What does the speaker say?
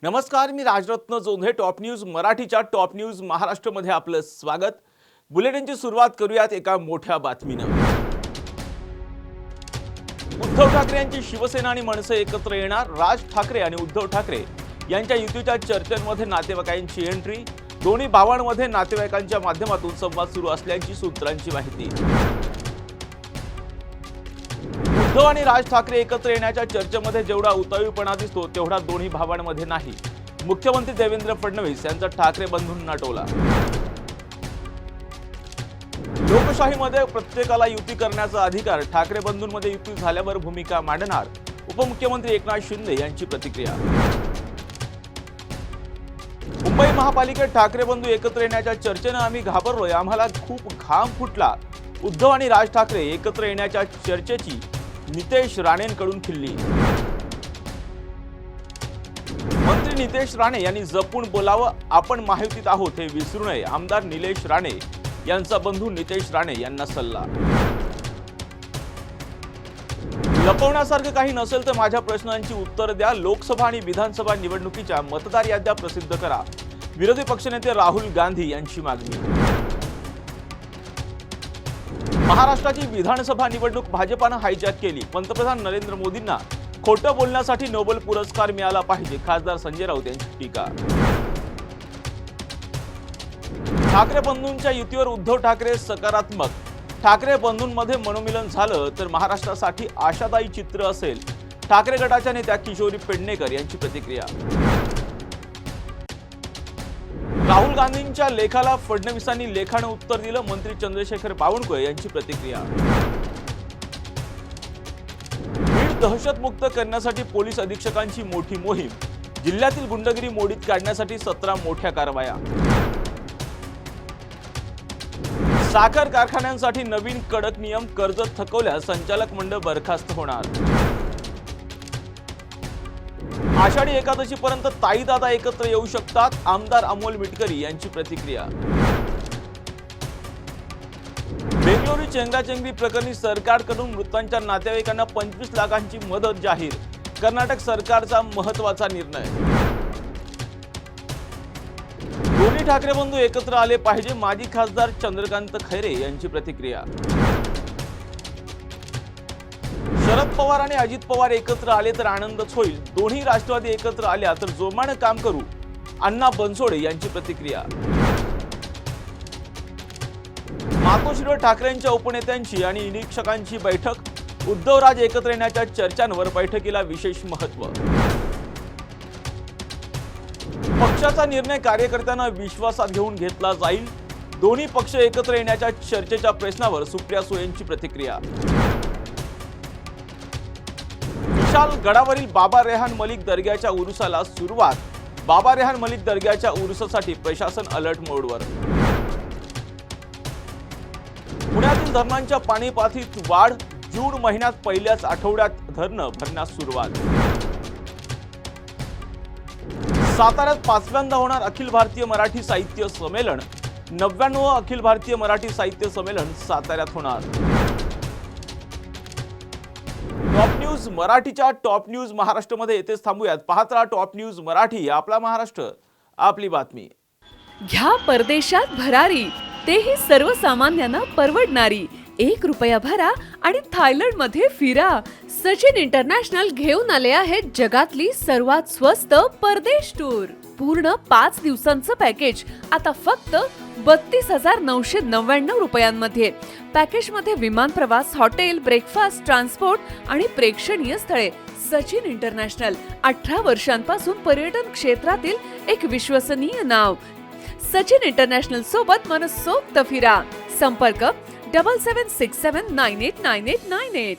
नमस्कार, मी Rajratna Jondhe. Top news मराठीच्या top news महाराष्ट्रमध्ये आपलं स्वागत. बुलेटिनची सुरुवात करूयात एका मोठ्या बातमीनं. उद्धव ठाकरे यांची शिवसेना आणि मनसे एकत्र येणार. राज ठाकरे आणि उद्धव ठाकरे यांच्या युतीच्या चर्चेमध्ये नातेवाईकांची एंट्री. दोन्ही भावांमध्ये नातेवाईकांच्या माध्यमातून संवाद सुरू असल्याची सूत्रांची माहिती. उद्धव आणि राज ठाकरे एकत्र येण्याच्या चर्चेमध्ये जेवढा उतावीपणा दिसतो तेवढा दोन्ही भावांमध्ये नाही. मुख्यमंत्री देवेंद्र फडणवीस यांचा ठाकरे बंधूंना टोला. लोकशाहीमध्ये प्रत्येकाला युती करण्याचा अधिकार. ठाकरे बंधूंमध्ये युती झाल्यावर भूमिका मांडणार. उपमुख्यमंत्री एकनाथ शिंदे यांची प्रतिक्रिया. मुंबई महापालिकेत ठाकरे बंधू एकत्र येण्याच्या चर्चेनं आम्ही घाबरलोय. आम्हाला खूप घाम फुटला. उद्धव आणि राज ठाकरे एकत्र येण्याच्या चर्चेची नितेश राणेंकडून खिल्ली. मंत्री नितेश राणे यांनी जपून बोलावं. आपण महायुतीत आहोत हे विसरू नये. आमदार निलेश राणे यांचा बंधू नितेश राणे यांना सल्ला. लपवण्यासारखं काही नसेल तर माझ्या प्रश्नांची उत्तर द्या. लोकसभा आणि विधानसभा निवडणुकीच्या मतदार याद्या प्रसिद्ध करा. विरोधी पक्षनेते राहुल गांधी यांची मागणी. महाराष्ट्राची विधानसभा निवडणूक भाजपानं हायजॅक केली. पंतप्रधान नरेंद्र मोदींना खोटं बोलण्यासाठी नोबेल पुरस्कार मिळाला पाहिजे. खासदार संजय राऊत यांची टीका. ठाकरे बंधूंच्या युतीवर उद्धव ठाकरे सकारात्मक. ठाकरे बंधूंमध्ये मनोमिलन झालं तर महाराष्ट्रासाठी आशादायी चित्र असेल. ठाकरे गटाच्या नेत्या किशोरी पेडणेकर यांची प्रतिक्रिया. राहुल गांधींच्या लेखाला फडणवीसांनी लेखानं उत्तर दिलं. मंत्री चंद्रशेखर बावनकुळे यांची प्रतिक्रिया. बीड दहशतमुक्त करण्यासाठी पोलीस अधीक्षकांची मोठी मोहीम. जिल्ह्यातील गुंडगिरी मोडीत काढण्यासाठी 17 मोठ्या कारवाया. साखर कारखान्यांसाठी नवीन कडक नियम. कर्ज थकवल्यास संचालक मंडळ बरखास्त होणार. आषाढी एकादशीपर्यंत ताईदादा एकत्र येऊ शकतात. आमदार अमोल मिटकरी यांची प्रतिक्रिया. बेंगळुरू चेंगराचेंगरी प्रकरणी सरकारकडून मृतांच्या नातेवाईकांना 25 लाखांची मदत जाहीर. कर्नाटक सरकारचा महत्त्वाचा निर्णय. दोन्ही ठाकरे बंधू एकत्र आले पाहिजे. माजी खासदार चंद्रकांत खैरे यांची प्रतिक्रिया. शरद पवार आणि अजित पवार एकत्र आले तर आनंदच होईल. दोन्ही राष्ट्रवादी एकत्र आल्या तर जोमानं काम करू. अण्णा बनसोडे यांची प्रतिक्रिया. मातोश्रीवर ठाकरेंच्या उपनेत्यांची आणि निरीक्षकांची बैठक. उद्धव-राज एकत्र येण्याच्या चर्चांवर बैठकीला विशेष महत्त्व. पक्षाचा निर्णय कार्यकर्त्यांना विश्वासात घेऊन घेतला जाईल. दोन्ही पक्ष एकत्र येण्याच्या चर्चेच्या प्रश्नावर सुप्रिया सुळेंची प्रतिक्रिया. विशाल गडावरील बाबा रेहान मलिक दर्ग्याच्या उरुसाला सुरुवात. बाबा रेहान मलिक दर्ग्याच्या उरुसासाठी प्रशासन अलर्ट मोडवर. पुण्यातील धरणांच्या पाणी पातळीत वाढ. जून महिन्यात पहिल्याच आठवड्यात धरणं भरण्यास सुरुवात. साताऱ्यात 5व्यांदा होणार अखिल भारतीय मराठी साहित्य संमेलन. 99वे अखिल भारतीय मराठी साहित्य संमेलन साताऱ्यात होणार. टॉप न्यूज मराठीच्या टॉप न्यूज महाराष्ट्रमध्ये येथेच थांबूयात. पाहत राहा टॉप न्यूज मराठी. आपला महाराष्ट्र, आपली बातमी. घ्या परदेशात भरारी, तेही सर्वसामान्यांना परवडणारी. 1 रुपया भरा आणि थायलंडमध्ये फिरा. सचिन इंटरनॅशनल घेऊन आले आहेत जगातली सर्वात स्वस्त परदेश टूर. पूर्ण 5 दिवसांचं पॅकेज आता फक्त 32,999 रुपयांमध्ये. पॅकेजमध्ये विमान प्रवास, हॉटेल, ब्रेकफास्ट, ट्रान्सपोर्ट आणि प्रेक्षणीय स्थळे. सचिन इंटरनॅशनल 18 वर्षांपासून पर्यटन क्षेत्रातील एक विश्वसनीय नाव. सचिन इंटरनॅशनल सोबत मनसोक्त फिरा. संपर्क 7767989898.